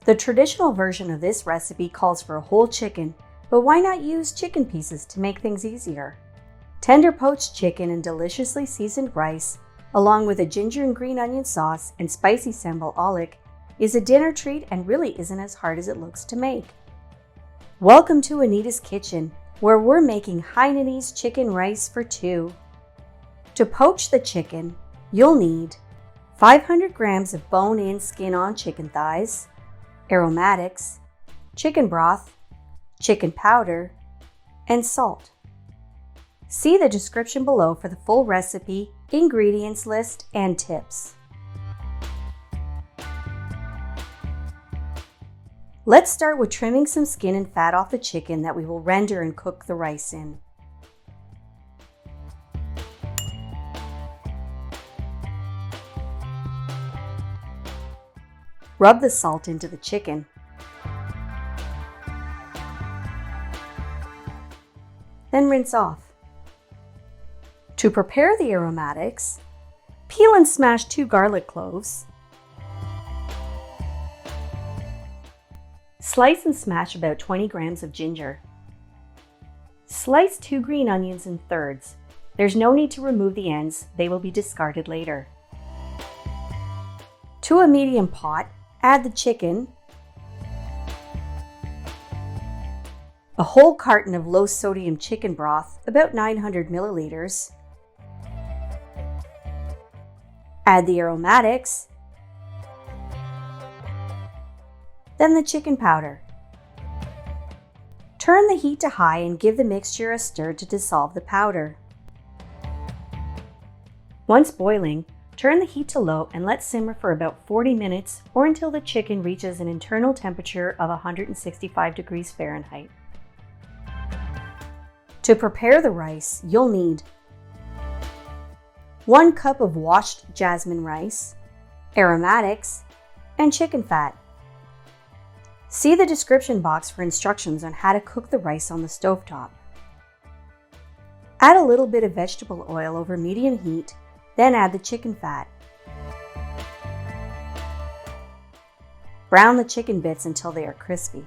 The traditional version of this recipe calls for a whole chicken, but why not use chicken pieces to make things easier? Tender poached chicken and deliciously seasoned rice, along with a ginger and green onion sauce and spicy sambal oelek, is a dinner treat and really isn't as hard as it looks to make. Welcome to Anita's Kitchen, where we're making Hainanese chicken rice for two. To poach the chicken, you'll need 500 grams of bone-in, skin-on chicken thighs, aromatics, chicken broth, chicken powder, and salt. See the description below for the full recipe, ingredients list, and tips. Let's start with trimming some skin and fat off the chicken that we will render and cook the rice in. Rub the salt into the chicken. Then rinse off. To prepare the aromatics, peel and smash 2 garlic cloves. Slice and smash about 20 grams of ginger. Slice 2 green onions in thirds. There's no need to remove the ends, they will be discarded later. To a medium pot, add the chicken, a whole carton of low sodium chicken broth, about 900 milliliters, add the aromatics, then the chicken powder. Turn the heat to high and give the mixture a stir to dissolve the powder. Once boiling, turn the heat to low and let simmer for about 40 minutes or until the chicken reaches an internal temperature of 165 degrees Fahrenheit. To prepare the rice, you'll need 1 cup of washed jasmine rice, aromatics, and chicken fat. See the description box for instructions on how to cook the rice on the stovetop. Add a little bit of vegetable oil over medium heat, then add the chicken fat. Brown the chicken bits until they are crispy.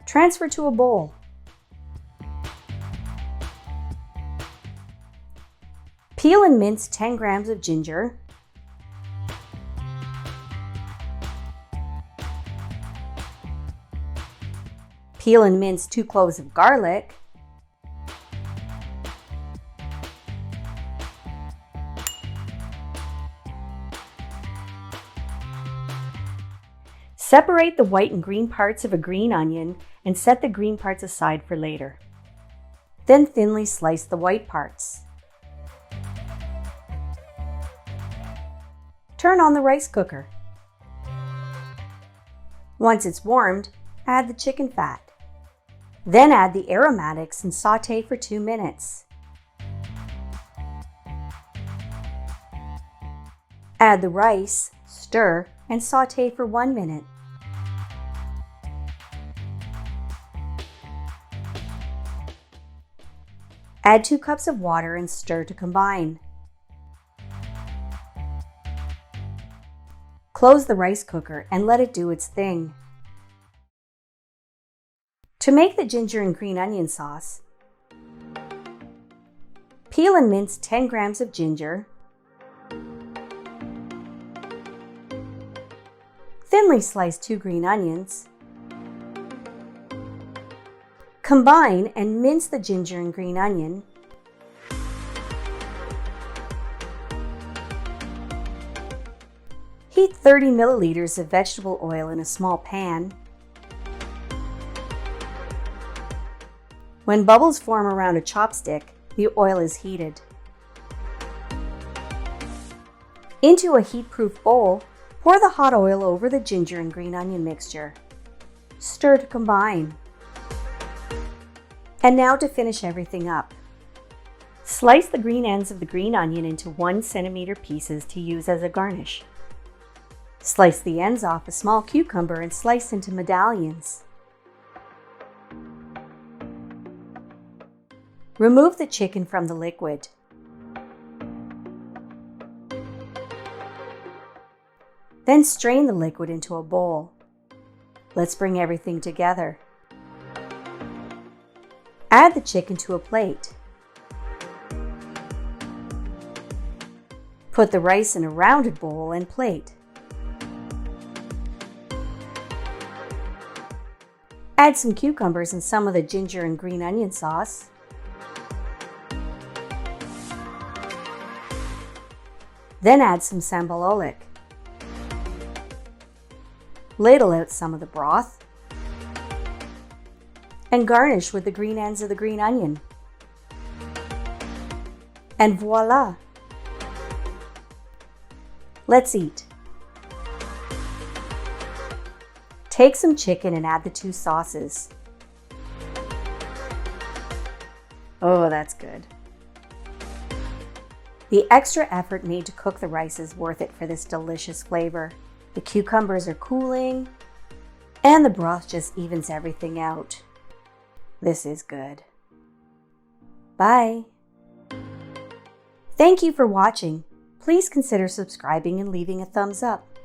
Transfer to a bowl. Peel and mince 10 grams of ginger, peel and mince 2 cloves of garlic, separate the white and green parts of a green onion and set the green parts aside for later. Then thinly slice the white parts. Turn on the rice cooker. Once it's warmed, add the chicken fat. Then add the aromatics and saute for 2 minutes. Add the rice, stir, and saute for 1 minute. Add 2 cups of water and stir to combine. Close the rice cooker and let it do its thing. To make the ginger and green onion sauce, peel and mince 10 grams of ginger, thinly slice 2 green onions, combine and mince the ginger and green onion, heat 30 milliliters of vegetable oil in a small pan. When bubbles form around a chopstick, the oil is heated. Into a heat-proof bowl, pour the hot oil over the ginger and green onion mixture. Stir to combine. And now to finish everything up. Slice the green ends of the green onion into 1 centimeter pieces to use as a garnish. Slice the ends off a small cucumber and slice into medallions. Remove the chicken from the liquid. Then strain the liquid into a bowl. Let's bring everything together. Add the chicken to a plate. Put the rice in a rounded bowl and plate. Add some cucumbers and some of the ginger and green onion sauce. Then add some sambal oelek. Ladle out some of the broth and garnish with the green ends of the green onion. And voila! Let's eat. Take some chicken and add the two sauces. Oh, that's good. The extra effort made to cook the rice is worth it for this delicious flavor. The cucumbers are cooling, and the broth just evens everything out. This is good. Bye. Thank you for watching. Please consider subscribing and leaving a thumbs up.